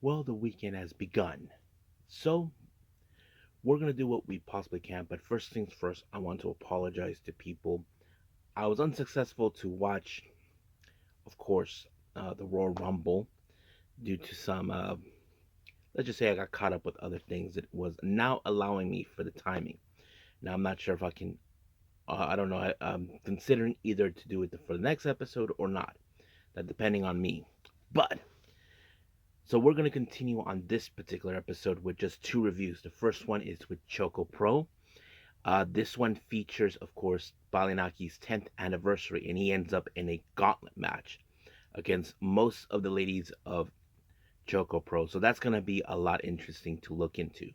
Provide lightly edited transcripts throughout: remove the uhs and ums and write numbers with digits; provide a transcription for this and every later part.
Well, the weekend has begun. So, we're going to do what we possibly can. But first things first, I want to apologize to people. I was unsuccessful to watch, of course, the Royal Rumble due to some, let's just say I got caught up with other things that was now allowing me for the timing. Now, I'm not sure if I can, I don't know, I'm considering either to do it for the next episode or not. That depending on me. But so we're going to continue on this particular episode with just two reviews. The first one is with ChocoPro. This one features, of course, Baliyan Akki's 10th anniversary, and he ends up in a gauntlet match against most of the ladies of ChocoPro. So that's going to be a lot interesting to look into.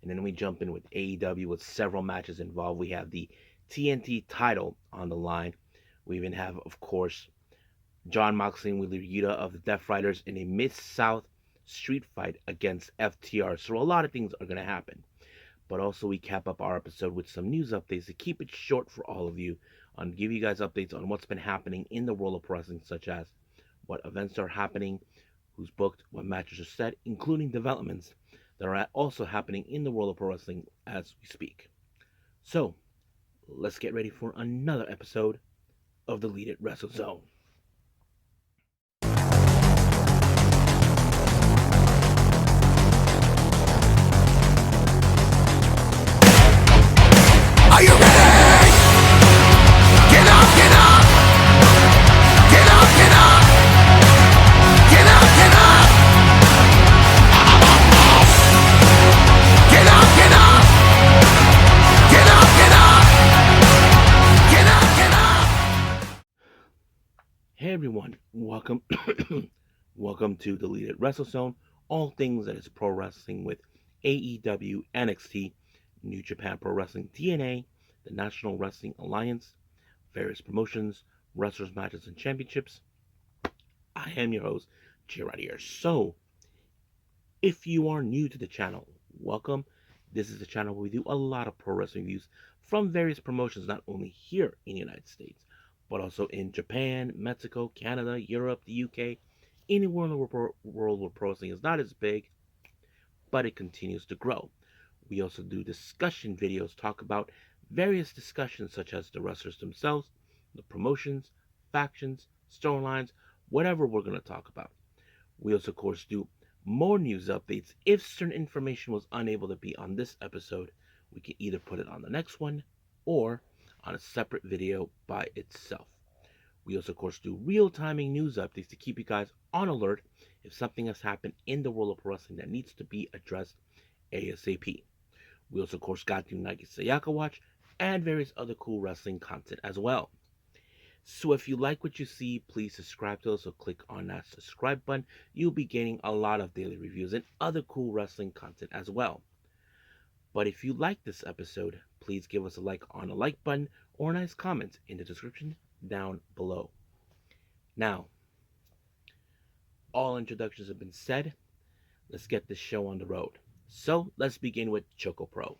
And then we jump in with AEW with several matches involved. We have the TNT title on the line. We even have, of course, John Moxley and Wheeler Yuta of the Death Riders in a Mid-South street fight against FTR. So a lot of things are going to happen. But also we cap up our episode with some news updates to keep it short for all of you, on give you guys updates on what's been happening in the world of wrestling, such as what events are happening, who's booked, what matches are set, including developments that are also happening in the world of pro wrestling as we speak. So let's get ready for another episode of the Lead It Wrestle Zone. Are you ready? Get up, get up! Get up, get up! Get up, get up! Get up, get up! Get up, get up! Get up, get up! Hey everyone, welcome welcome to the Lead It Wrestle Zone, all things that is pro wrestling with AEW, NXT, New Japan Pro Wrestling, TNA, the National Wrestling Alliance, various promotions, wrestlers, matches, and championships. I am your host, Jay right here. So, if you are new to the channel, welcome. This is a channel where we do a lot of pro wrestling reviews from various promotions, not only here in the United States, but also in Japan, Mexico, Canada, Europe, the UK, anywhere in the world where pro wrestling is not as big, but it continues to grow. We also do discussion videos, talk about various discussions such as the wrestlers themselves, the promotions, factions, storylines, whatever we're going to talk about. We also, of course, do more news updates. If certain information was unable to be on this episode, we can either put it on the next one or on a separate video by itself. We also, of course, do real-timing news updates to keep you guys on alert if something has happened in the world of pro wrestling that needs to be addressed ASAP. We also, of course, got the Nike Sayaka Watch and various other cool wrestling content as well. So if you like what you see, please subscribe to us. So click on that subscribe button. You'll be getting a lot of daily reviews and other cool wrestling content as well. But if you like this episode, please give us a like on the like button or a nice comment in the description down below. Now, all introductions have been said. Let's get this show on the road. So let's begin with ChocoPro.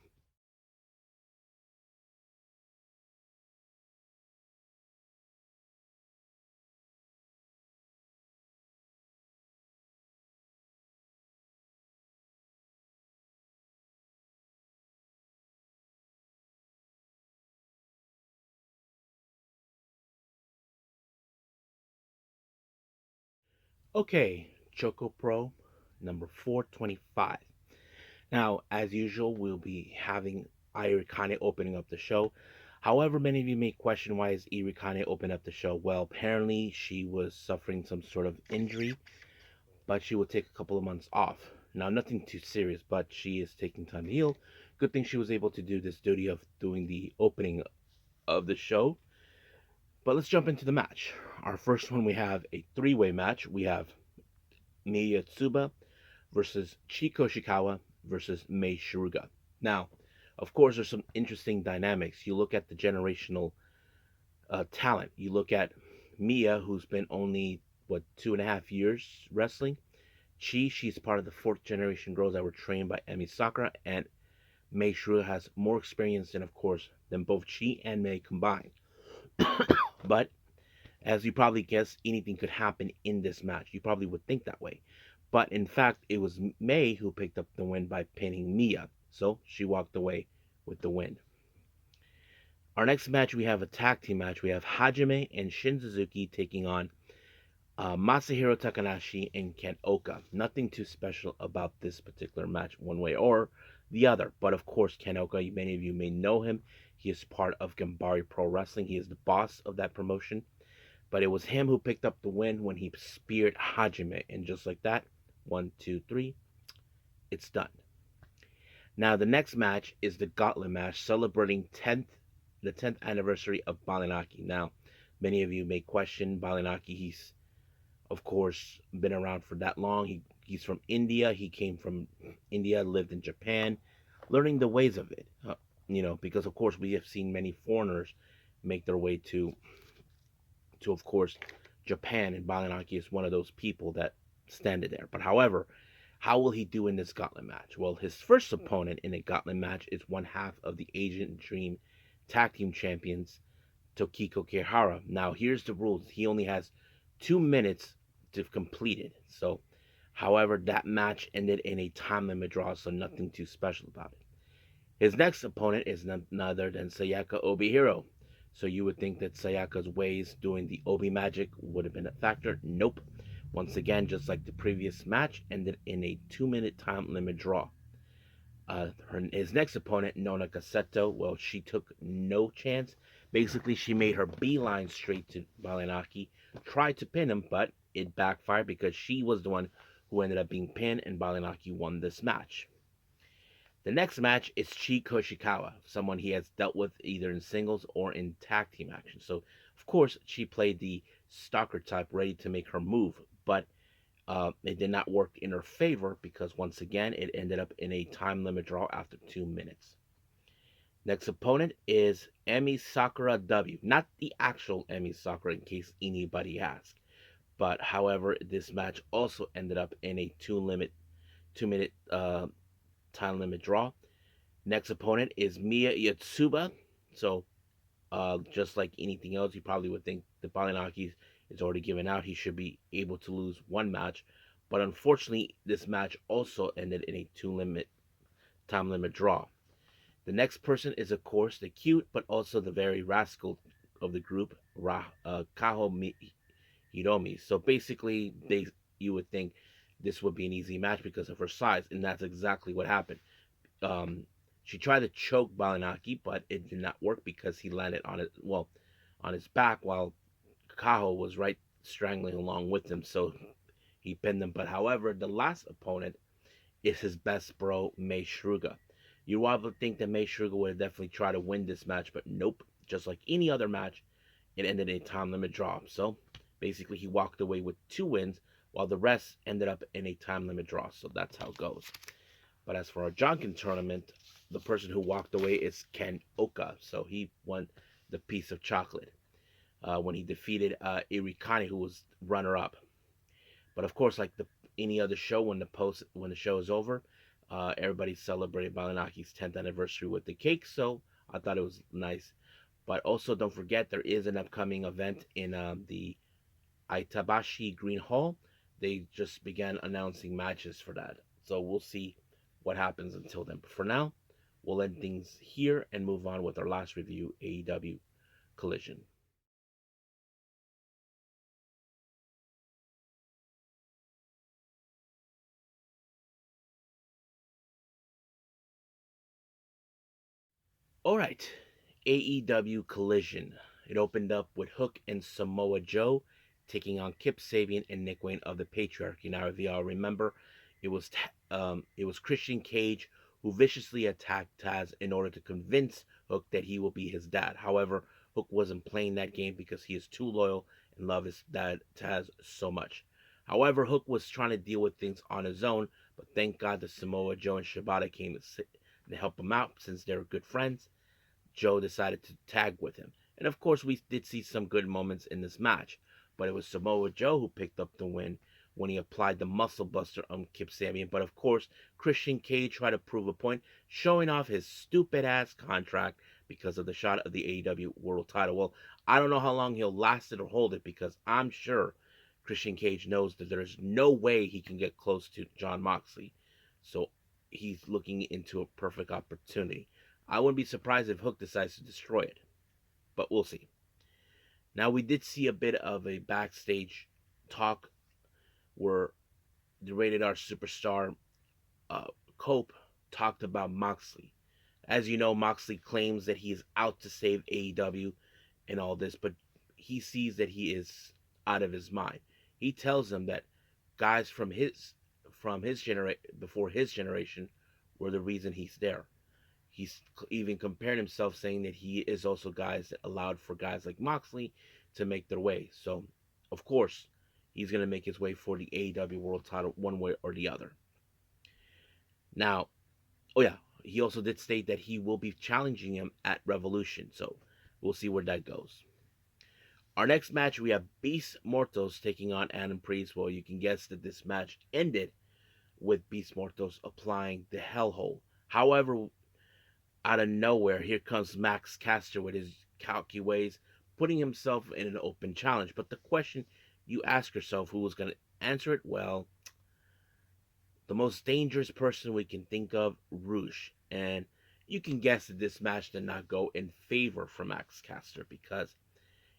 Okay, ChocoPro number 425. Now, as usual, we'll be having Iri Kane opening up the show. However, many of you may question why is Iri Kane opening up the show. Well, apparently she was suffering some sort of injury, but she will take a couple of months off. Now, nothing too serious, but she is taking time to heal. Good thing she was able to do this duty of doing the opening of the show. But let's jump into the match. Our first one, we have a three-way match. We have Miya Tsuba versus Chiko Shikawa versus Mei Shiruga. Now, of course, there's some interesting dynamics. You look at the generational talent. You look at Mia, who's been only, 2.5 years wrestling. She's part of the fourth generation girls that were trained by Emi Sakura, and Mei Shiruga has more experience than, of course, than both Chi and Mei combined. But as you probably guess, anything could happen in this match. You probably would think that way. But in fact, it was May who picked up the win by pinning Mia. So she walked away with the win. Our next match, we have a tag team match. We have Hajime and Shin Suzuki taking on Masahiro Takanashi and Ken Oka. Nothing too special about this particular match, one way or the other. But of course, Ken Oka, many of you may know him. He is part of Gambari Pro Wrestling. He is the boss of that promotion. But it was him who picked up the win when he speared Hajime. And just like that, 1, 2, 3, it's done. Now, the next match is the gauntlet match celebrating the 10th anniversary of Baliyan Akki. Now, many of you may question Baliyan Akki. He's of course, been around for that long. He's from India. He came from India, lived in Japan, learning the ways of it. Because of course we have seen many foreigners make their way to of course Japan, and Baliyan Akki is one of those people that stand there. But however, how will he do in this gauntlet match? Well, his first opponent in a gauntlet match is one half of the Asian Dream Tag Team Champions, Tokiko Kihara. Now, here's the rules. He only has 2 minutes to complete it. So, however, that match ended in a time limit draw, so nothing too special about it. His next opponent is none other than Sayaka Obihiro. So you would think that Sayaka's ways doing the Obi magic would have been a factor. Nope. Once again, just like the previous match, ended in a 2 minute time limit draw. His next opponent, Nona Cassetto, well, she took no chance. Basically, she made her beeline straight to Baliyan Akki, tried to pin him, but it backfired because she was the one who ended up being pinned, and Baliyan Akki won this match. The next match is Chiko Ishikawa, someone he has dealt with either in singles or in tag team action. So, of course, she played the stalker type, ready to make her move, but it did not work in her favor because once again it ended up in a time limit draw after 2 minutes. Next opponent is Emi Sakura W. Not the actual Emi Sakura in case anybody asks. But however, this match also ended up in a 2 minute time limit draw. Next opponent is Miya Yatsuba. So just like anything else, you probably would think the Baliyan Akki is already given out. He should be able to lose one match. But unfortunately, this match also ended in a 2 minute time limit draw. The next person is, of course, the cute but also the very rascal of the group, Kaho Hiromi. So basically, you would think this would be an easy match because of her size, and that's exactly what happened. Um, she tried to choke Baliyan Akki, but it did not work because he landed on his back while Kaho was right strangling along with him. So he pinned him. But however, the last opponent is his best bro, Mei Shruga. You would think that Mei Shruga would have definitely tried to win this match, but nope. Just like any other match, it ended in a time limit draw. So basically, he walked away with 2 wins, while the rest ended up in a time limit draw. So that's how it goes. But as for our Jonkin tournament, the person who walked away is Ken Oka. So he won the piece of chocolate when he defeated Irikani, who was runner up. But of course, like any other show, when the show is over, everybody celebrated Baliyan Akki's 10th anniversary with the cake. So I thought it was nice. But also, don't forget there is an upcoming event in the Aitabashi Green Hall. They just began announcing matches for that. So we'll see what happens until then. But for now, we'll end things here and move on with our last review, AEW Collision. All right, AEW Collision. It opened up with Hook and Samoa Joe taking on Kip Sabian and Nick Wayne of the Patriarchy. Now, if y'all remember, it was Christian Cage who viciously attacked Taz in order to convince Hook that he will be his dad. However, Hook wasn't playing that game because he is too loyal and loves his dad Taz so much. However, Hook was trying to deal with things on his own, but thank God that Samoa Joe and Shibata came to help him out since they were good friends. Joe decided to tag with him. And of course, we did see some good moments in this match, but it was Samoa Joe who picked up the win when he applied the muscle buster on Kip Sabian. But of course, Christian Cage tried to prove a point, showing off his stupid ass contract because of the shot of the AEW World Title. Well, I don't know how long he'll last it or hold it because I'm sure Christian Cage knows that there's no way he can get close to Jon Moxley. So he's looking into a perfect opportunity. I wouldn't be surprised if Hook decides to destroy it, but we'll see. Now, we did see a bit of a backstage talk where the rated R superstar uh, Cope talked about Moxley. As you know, Moxley claims that he is out to save AEW and all this, but he sees that he is out of his mind. He tells them that guys from his before his generation were the reason he's there. He's even compared himself, saying that he is also guys that allowed for guys like Moxley to make their way. So, of course, he's going to make his way for the AEW World Title one way or the other. Now, oh yeah, he also did state that he will be challenging him at Revolution. So, we'll see where that goes. Our next match, we have Beast Mortos taking on Adam Priest. Well, you can guess that this match ended with Beast Mortos applying the Hellhole. However, out of nowhere, here comes Max Caster with his calky ways, putting himself in an open challenge. But the question you ask yourself, who was going to answer it? Well, the most dangerous person we can think of, Rouge. And you can guess that this match did not go in favor for Max Caster because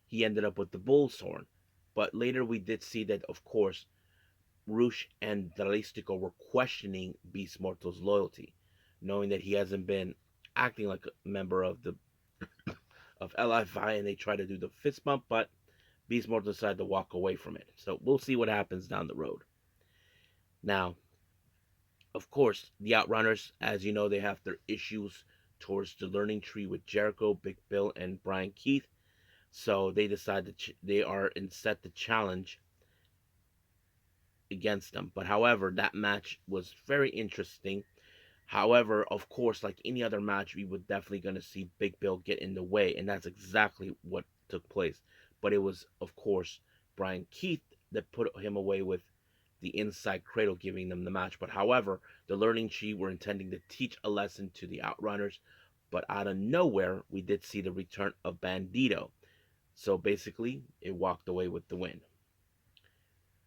he ended up with the Bull's Horn. But later we did see that, of course, Rouge and Dralistico were questioning Beast Mortal's loyalty, knowing that he hasn't been acting like a member of the of LFI, and they try to do the fist bump, but Beast Mortal decided to walk away from it. So we'll see what happens down the road. Now, of course, the Outrunners, as you know, they have their issues towards the learning tree with Jericho, Big Bill, and Brian Keith. So they decide that they are in set to challenge against them. But however, that match was very interesting. However, of course, like any other match, we would definitely going to see Big Bill get in the way, and that's exactly what took place. But it was, of course, Brian Keith that put him away with the inside cradle, giving them the match. But however, the learning tree were intending to teach a lesson to the Outrunners, but out of nowhere, we did see the return of Bandito. So basically, it walked away with the win.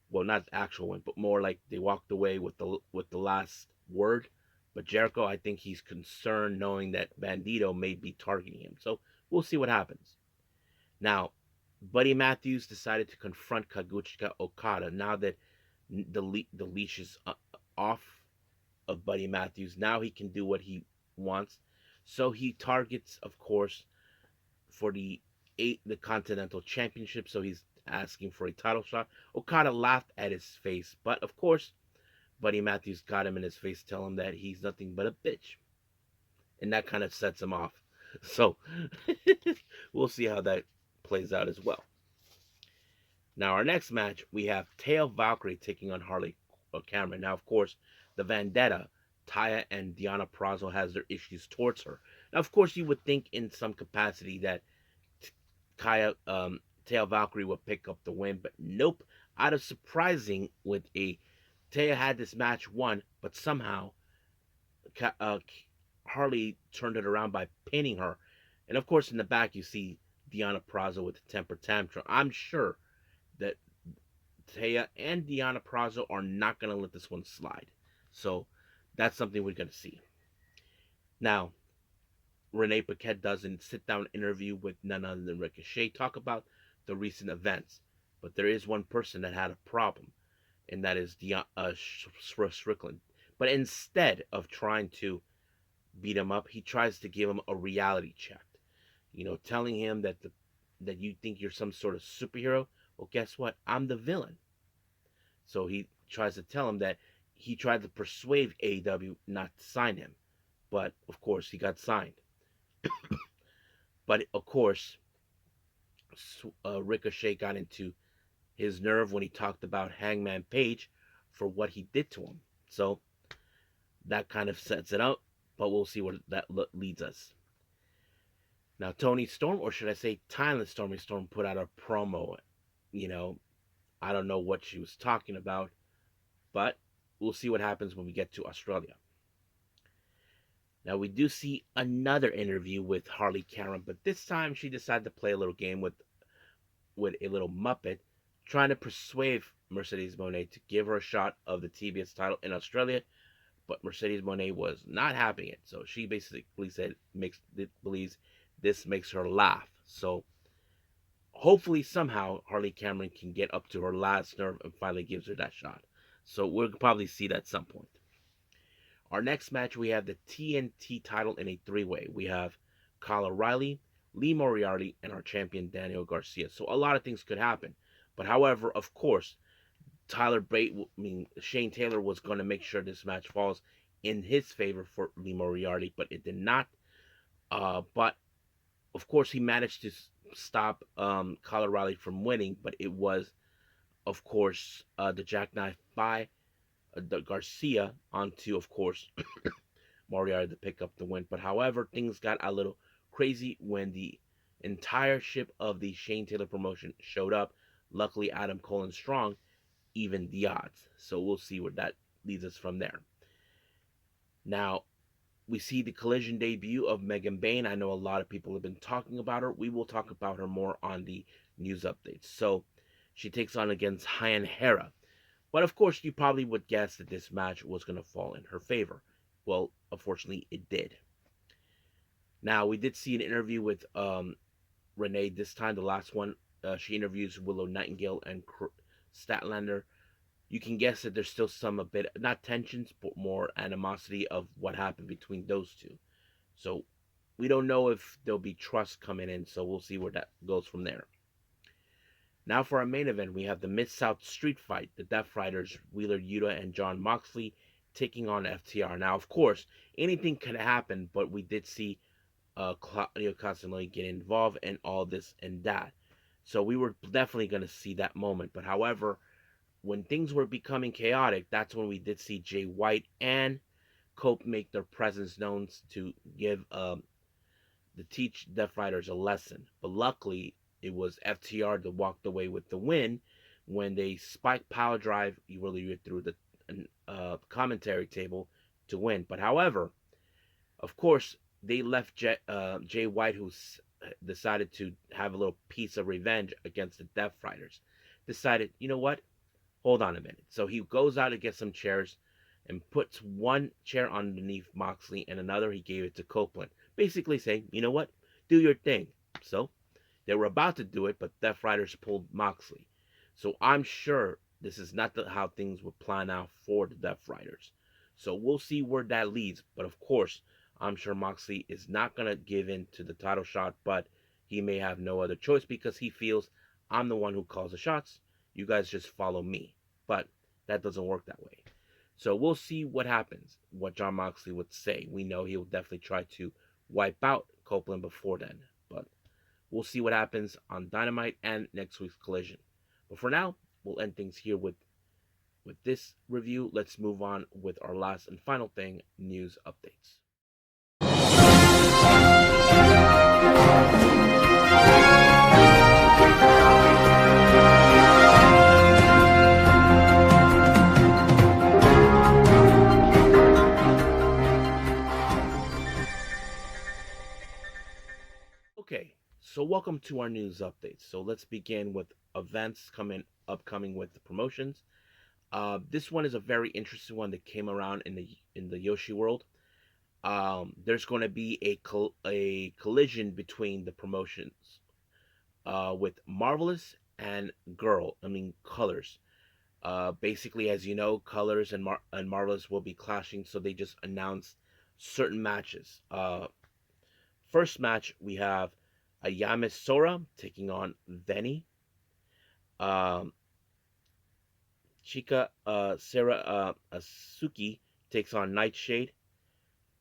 Well, not the actual win, but more like they walked away with the last word. But Jericho, I think he's concerned knowing that Bandito may be targeting him. So we'll see what happens. Now, Buddy Matthews decided to confront Kazuchika Okada now that the leash is off of Buddy Matthews. Now he can do what he wants. So he targets, of course, for the Continental Championship. So he's asking for a title shot. Okada laughed at his face, but of course, Buddy Matthews got him in his face, telling him that he's nothing but a bitch. And that kind of sets him off. So, we'll see how that plays out as well. Now, our next match, we have Taya Valkyrie taking on Harley Cameron. Now, of course, the Vendetta, Taya and Deonna Purrazzo has their issues towards her. Now, of course, you would think in some capacity that Taya Valkyrie would pick up the win, but nope. Out of surprising with a Taya had this match won, but somehow Harley turned it around by pinning her. And of course, in the back, you see Deonna Purrazzo with the temper tantrum. I'm sure that Taya and Deonna Purrazzo are not going to let this one slide. So that's something we're going to see. Now, Renee Paquette does a sit-down interview with none other than Ricochet, talk about the recent events. But there is one person that had a problem, and that is Strickland. But instead of trying to beat him up, he tries to give him a reality check. Telling him that you think you're some sort of superhero. Well, guess what? I'm the villain. So he tries to tell him that he tried to persuade AEW not to sign him, but of course he got signed. But of course, Ricochet got into his nerve when he talked about Hangman Page for what he did to him. So that kind of sets it up, but we'll see where that leads us. Now, Toni Storm, or should I say Timeless Stormy Storm, put out a promo. I don't know what she was talking about, but we'll see what happens when we get to Australia. Now, we do see another interview with Harley Cameron, but this time she decided to play a little game with a little Muppet, trying to persuade Mercedes Moné to give her a shot of the TBS title in Australia, but Mercedes Moné was not having it. So she basically said believes this makes her laugh. So hopefully somehow Harley Cameron can get up to her last nerve and finally gives her that shot. So we'll probably see that at some point. Our next match, we have the TNT title in a three-way. We have Kyle O'Reilly, Lee Moriarty, and our champion Daniel Garcia. So a lot of things could happen. But however, of course, Shane Taylor was going to make sure this match falls in his favor for Lee Moriarty, but it did not. But of course, he managed to stop Kyle O'Reilly from winning, but it was, of course, the jackknife by the Garcia onto, of course, Moriarty to pick up the win. But however, things got a little crazy when the entire ship of the Shane Taylor promotion showed up. Luckily, Adam Cole and Strong evened the odds. So we'll see where that leads us from there. Now, we see the Collision debut of Megan Bayne. I know a lot of people have been talking about her. We will talk about her more on the news updates. So she takes on against Hyan Hera. But of course, you probably would guess that this match was going to fall in her favor. Well, unfortunately, it did. Now, we did see an interview with Renee this time, the last one. She interviews Willow Nightingale and Statlander. You can guess that there's still some a bit, not tensions, but more animosity of what happened between those two. So we don't know if there'll be trust coming in, so we'll see where that goes from there. Now for our main event, we have the Mid-South Street Fight, the Death Riders, Wheeler Yuta and Jon Moxley taking on FTR. Now, of course, anything could happen, but we did see Claudio Castagnoli get involved in all this and that. So we were definitely going to see that moment. But however, when things were becoming chaotic, that's when we did see Jay White and Cope make their presence known to give the Teach Death Riders a lesson. But luckily, it was FTR that walked away with the win when they spiked power drive really through the commentary table to win. But however, of course, they left Jay White, who decided to have a little piece of revenge against the Death Riders. Decided, you know what? Hold on a minute. So he goes out to get some chairs and puts one chair underneath Moxley and another he gave it to Copeland. Basically saying, you know what? Do your thing. So they were about to do it, but Death Riders pulled Moxley. So I'm sure this is not how things would plan out for the Death Riders. So we'll see where that leads. But of course, I'm sure Moxley is not going to give in to the title shot, but he may have no other choice because he feels I'm the one who calls the shots. You guys just follow me. But that doesn't work that way. So we'll see what happens, what Jon Moxley would say. We know he will definitely try to wipe out Copeland before then. But we'll see what happens on Dynamite and next week's Collision. But for now, we'll end things here with this review. Let's move on with our last and final thing, news updates. Okay, so welcome to our news updates. So let's begin with events upcoming with the promotions. This one is a very interesting one that came around in the Yoshi world. There's going to be a collision between the promotions with Marvelous and Colors. Basically, as you know, Colors and Marvelous will be clashing, so they just announced certain matches. First match, we have Ayame Sora taking on Veni. Chika Sarah Asuki takes on Nightshade.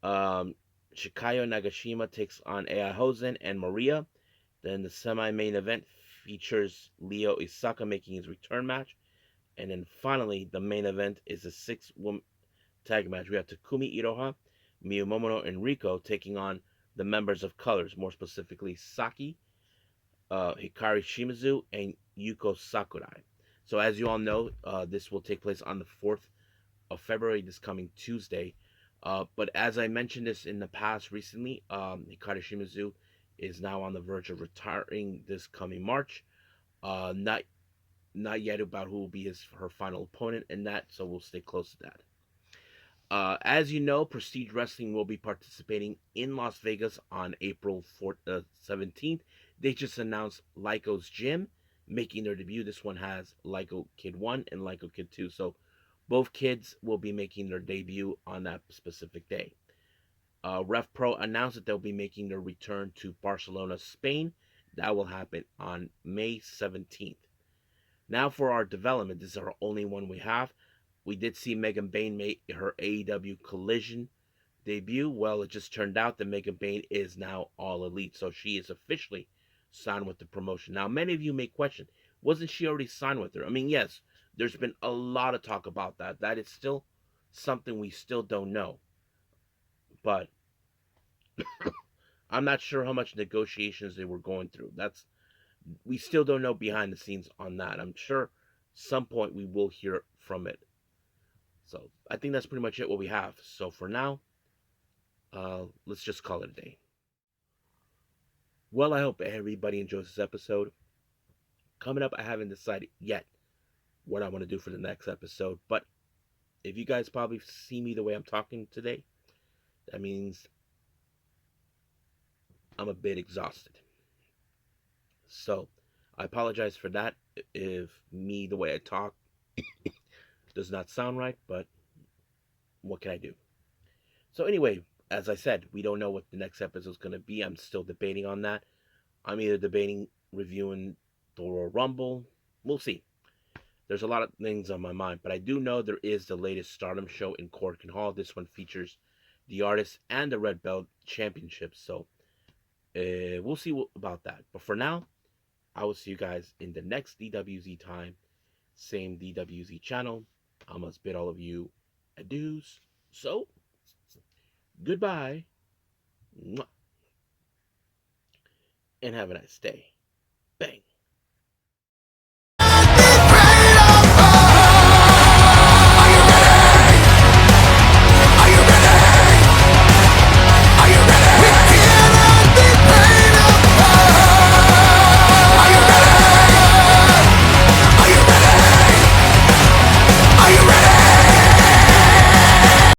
Shikayo Nagashima takes on Ai Hosen and Maria. Then the semi-main event features Leo Isaka making his return match. And then finally, the main event is a 6-woman tag match. We have Takumi Iroha, Miyu Momono, and Riko taking on the members of Colors, more specifically Saki, Hikari Shimizu, and Yuko Sakurai. So as you all know, this will take place on the 4th of February, this coming Tuesday. But as I mentioned this in the past recently, Hikari Shimizu is now on the verge of retiring this coming March. not yet about who will be her final opponent in that, so we'll stay close to that. As you know, Prestige Wrestling will be participating in Las Vegas on April 17th. They just announced Lyco's Gym making their debut. This one has Lyco Kid 1 and Lyco Kid 2. So both kids will be making their debut on that specific day. RevPro announced that they'll be making their return to Barcelona, Spain. That will happen on May 17th. Now for our development, this is our only one we have. We did see Megan Bayne make her AEW Collision debut. Well, it just turned out that Megan Bayne is now All Elite, so she is officially signed with the promotion. Now, many of you may question, wasn't she already signed with her? I mean, yes, there's been a lot of talk about that. That is still something we still don't know. But I'm not sure how much negotiations they were going through. We still don't know behind the scenes on that. I'm sure some point we will hear from it. So I think that's pretty much it what we have. So for now, let's just call it a day. Well, I hope everybody enjoys this episode. Coming up, I haven't decided yet what I want to do for the next episode, but if you guys probably see me the way I'm talking today, that means I'm a bit exhausted. So I apologize for that if me the way I talk does not sound right, but what can I do? So anyway, as I said, we don't know what the next episode is going to be. I'm still debating on that. I'm either debating reviewing the Royal Rumble. We'll see. There's a lot of things on my mind, but I do know there is the latest Stardom show in Corkin Hall. This one features the artist and the Red Belt Championship. So we'll see about that. But for now, I will see you guys in the next DWZ time. Same DWZ channel. I must bid all of you adieus. So, goodbye. And have a nice day.